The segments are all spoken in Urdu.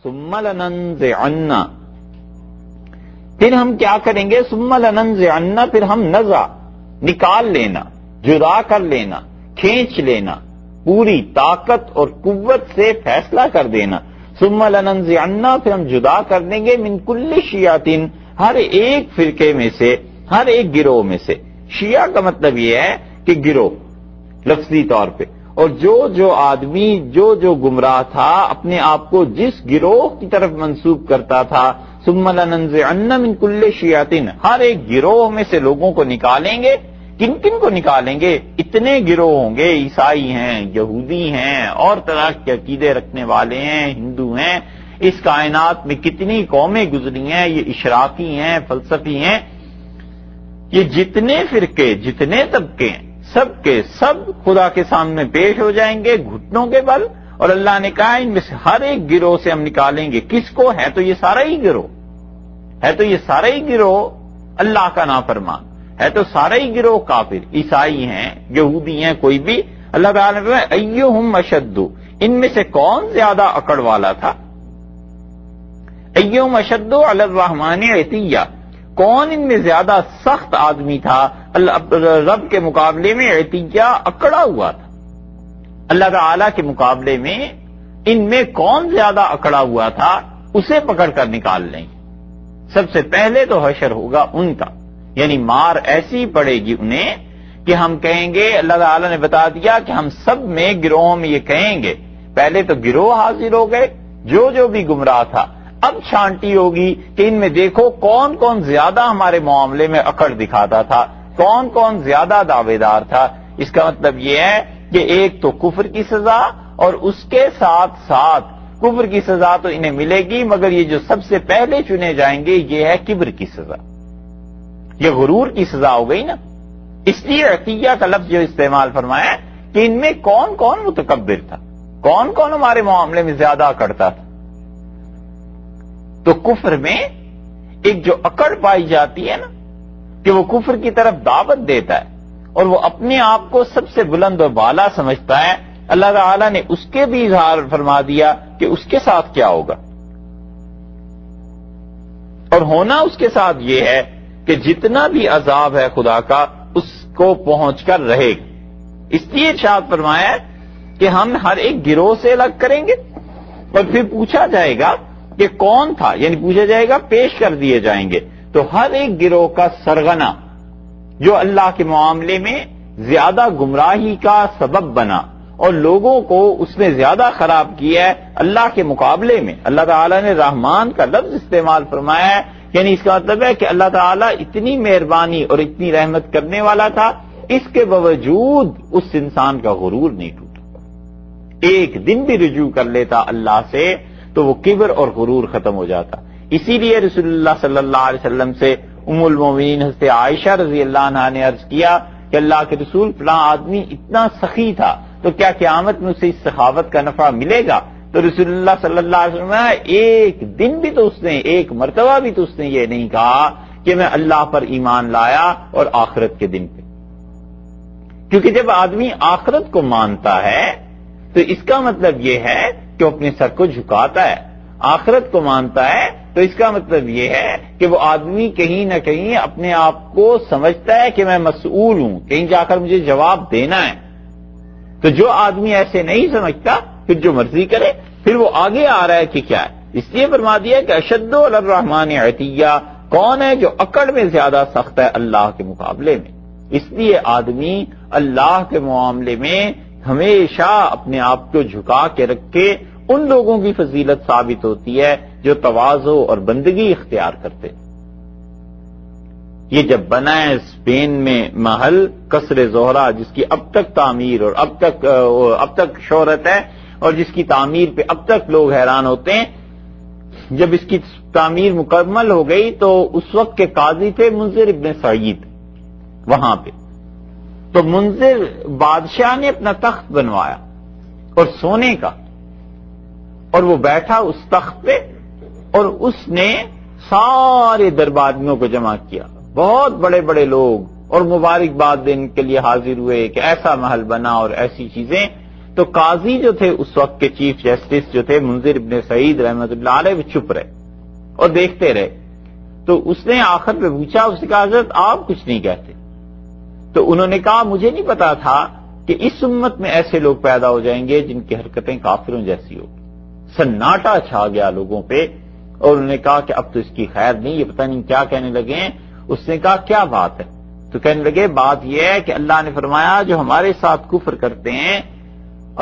ثم لننزعن، پھر ہم کیا کریں گے؟ ثم لننزعن، پھر ہم نزع نکال لینا، جدا کر لینا، کھینچ لینا، پوری طاقت اور قوت سے فیصلہ کر دینا. ثم لننزعن، پھر ہم جدا کر دیں گے، من کل شیعۃ، ہر ایک فرقے میں سے، ہر ایک گروہ میں سے. شیعہ کا مطلب یہ ہے کہ گروہ لفظی طور پہ، اور جو آدمی جو گمراہ تھا اپنے آپ کو جس گروہ کی طرف منسوب کرتا تھا، ثم لننزعن من کل شیعۃ، ہر ایک گروہ میں سے لوگوں کو نکالیں گے. کن کن کو نکالیں گے؟ اتنے گروہ ہوں گے، عیسائی ہیں، یہودی ہیں، اور طرح کے عقیدے رکھنے والے ہیں، ہندو ہیں. اس کائنات میں کتنی قومیں گزری ہیں، یہ اشراقی ہیں، فلسفی ہیں، یہ جتنے فرقے، جتنے طبقے ہیں، سب کے سب خدا کے سامنے پیش ہو جائیں گے گھٹنوں کے بل. اور اللہ نے کہا ان میں سے ہر ایک گروہ سے ہم نکالیں گے. کس کو؟ ہے تو یہ سارا ہی گروہ، ہے تو یہ سارا ہی گروہ اللہ کا نافرمان، ہے تو سارا ہی گروہ کافر، عیسائی ہیں، یہودی ہیں، کوئی بھی. اللہ تعالیٰ نے کہا ایہم اشد، ان میں سے کون زیادہ اکڑ والا تھا؟ ایہم اشد علی الرحمن عتیہ، کون ان میں زیادہ سخت آدمی تھا رب کے مقابلے میں؟ عتیہ، اکڑا ہوا تھا. اللہ تعالیٰ کے مقابلے میں ان میں کون زیادہ اکڑا ہوا تھا، اسے پکڑ کر نکال لیں. سب سے پہلے تو حشر ہوگا ان کا، یعنی مار ایسی پڑے گی انہیں کہ ہم کہیں گے، اللہ تعالیٰ نے بتا دیا کہ ہم سب میں گروہوں میں یہ کہیں گے. پہلے تو گروہ حاضر ہو گئے جو بھی گمراہ تھا. اب چھانٹی ہوگی کہ ان میں دیکھو کون کون زیادہ ہمارے معاملے میں اکڑ دکھاتا تھا، کون کون زیادہ دعوے دار تھا. اس کا مطلب یہ ہے کہ ایک تو کفر کی سزا، اور اس کے ساتھ ساتھ کفر کی سزا تو انہیں ملے گی، مگر یہ جو سب سے پہلے چنے جائیں گے یہ ہے کبر کی سزا، یہ غرور کی سزا ہو گئی نا. اس لیے عطیہ کا لفظ جو استعمال فرمایا کہ ان میں کون کون متکبر تھا، کون کون ہمارے معاملے میں زیادہ اکڑتا تھا. تو کفر میں ایک جو اکڑ پائی جاتی ہے نا، کہ وہ کفر کی طرف دعوت دیتا ہے اور وہ اپنے آپ کو سب سے بلند و بالا سمجھتا ہے، اللہ تعالیٰ نے اس کے بھی اظہار فرما دیا کہ اس کے ساتھ کیا ہوگا. اور ہونا اس کے ساتھ یہ ہے کہ جتنا بھی عذاب ہے خدا کا اس کو پہنچ کر رہے گا. اس لیے ارشاد فرمایا کہ ہم ہر ایک گروہ سے الگ کریں گے، اور پھر پوچھا جائے گا کہ کون تھا، یعنی پوچھا جائے گا، پیش کر دیے جائیں گے. تو ہر ایک گروہ کا سرغنہ جو اللہ کے معاملے میں زیادہ گمراہی کا سبب بنا اور لوگوں کو اس نے زیادہ خراب کیا ہے اللہ کے مقابلے میں. اللہ تعالیٰ نے رحمان کا لفظ استعمال فرمایا ہے، یعنی اس کا مطلب ہے کہ اللہ تعالیٰ اتنی مہربانی اور اتنی رحمت کرنے والا تھا، اس کے باوجود اس انسان کا غرور نہیں ٹوٹا. ایک دن بھی رجوع کر لیتا اللہ سے تو وہ کبر اور غرور ختم ہو جاتا. اسی لیے رسول اللہ صلی اللہ علیہ وسلم سے ام المومنین حضرت عائشہ رضی اللہ عنہا نے عرض کیا کہ اللہ کے رسول، فلاں آدمی اتنا سخی تھا تو کیا قیامت میں اسے اس سخاوت کا نفع ملے گا؟ تو رسول اللہ صلی اللہ علیہ وسلم ایک دن بھی تو اس نے، ایک مرتبہ بھی تو اس نے یہ نہیں کہا کہ میں اللہ پر ایمان لایا اور آخرت کے دن پہ. کیونکہ جب آدمی آخرت کو مانتا ہے تو اس کا مطلب یہ ہے کہ وہ اپنے سر کو جھکاتا ہے. آخرت کو مانتا ہے تو اس کا مطلب یہ ہے کہ وہ آدمی کہیں نہ کہیں اپنے آپ کو سمجھتا ہے کہ میں مسئول ہوں، کہیں جا کر مجھے جواب دینا ہے. تو جو آدمی ایسے نہیں سمجھتا پھر جو مرضی کرے، پھر وہ آگے آ رہا ہے کہ کیا ہے. اس لیے فرما دیا کہ اشد علی الرحمن عتیہ، کون ہے جو اکڑ میں زیادہ سخت ہے اللہ کے مقابلے میں. اس لیے آدمی اللہ کے معاملے میں ہمیشہ اپنے آپ کو جھکا کے رکھے. ان لوگوں کی فضیلت ثابت ہوتی ہے جو تواضع اور بندگی اختیار کرتے. یہ جب بنا ہے اسپین میں محل قصر زہرہ، جس کی اب تک تعمیر اور اب تک شہرت ہے اور جس کی تعمیر پہ اب تک لوگ حیران ہوتے ہیں. جب اس کی تعمیر مکمل ہو گئی تو اس وقت کے قاضی تھے منذر ابن سعید وہاں پہ. تو منذر بادشاہ نے اپنا تخت بنوایا اور سونے کا، اور وہ بیٹھا اس تخت پہ اور اس نے سارے درباریوں کو جمع کیا. بہت بڑے بڑے لوگ اور مبارکباد دینے کے لیے حاضر ہوئے کہ ایسا محل بنا اور ایسی چیزیں. تو قاضی جو تھے اس وقت کے چیف جسٹس جو تھے منذر ابن سعید رحمۃ اللہ علیہ، وہ چپ رہے اور دیکھتے رہے. تو اس نے آخر پہ پوچھا، اس نے کہا حضرت آپ کچھ نہیں کہتے. تو انہوں نے کہا مجھے نہیں پتا تھا کہ اس امت میں ایسے لوگ پیدا ہو جائیں گے جن کی حرکتیں کافروں جیسی ہوگی. سناٹا چھا گیا لوگوں پہ، اور انہوں نے کہا کہ اب تو اس کی خیر نہیں، یہ پتہ نہیں کیا کہنے لگے ہیں. اس نے کہا کیا بات ہے؟ تو کہنے لگے بات یہ ہے کہ اللہ نے فرمایا جو ہمارے ساتھ کفر کرتے ہیں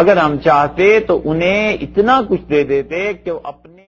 اگر ہم چاہتے تو انہیں اتنا کچھ دے دیتے کہ وہ اپنے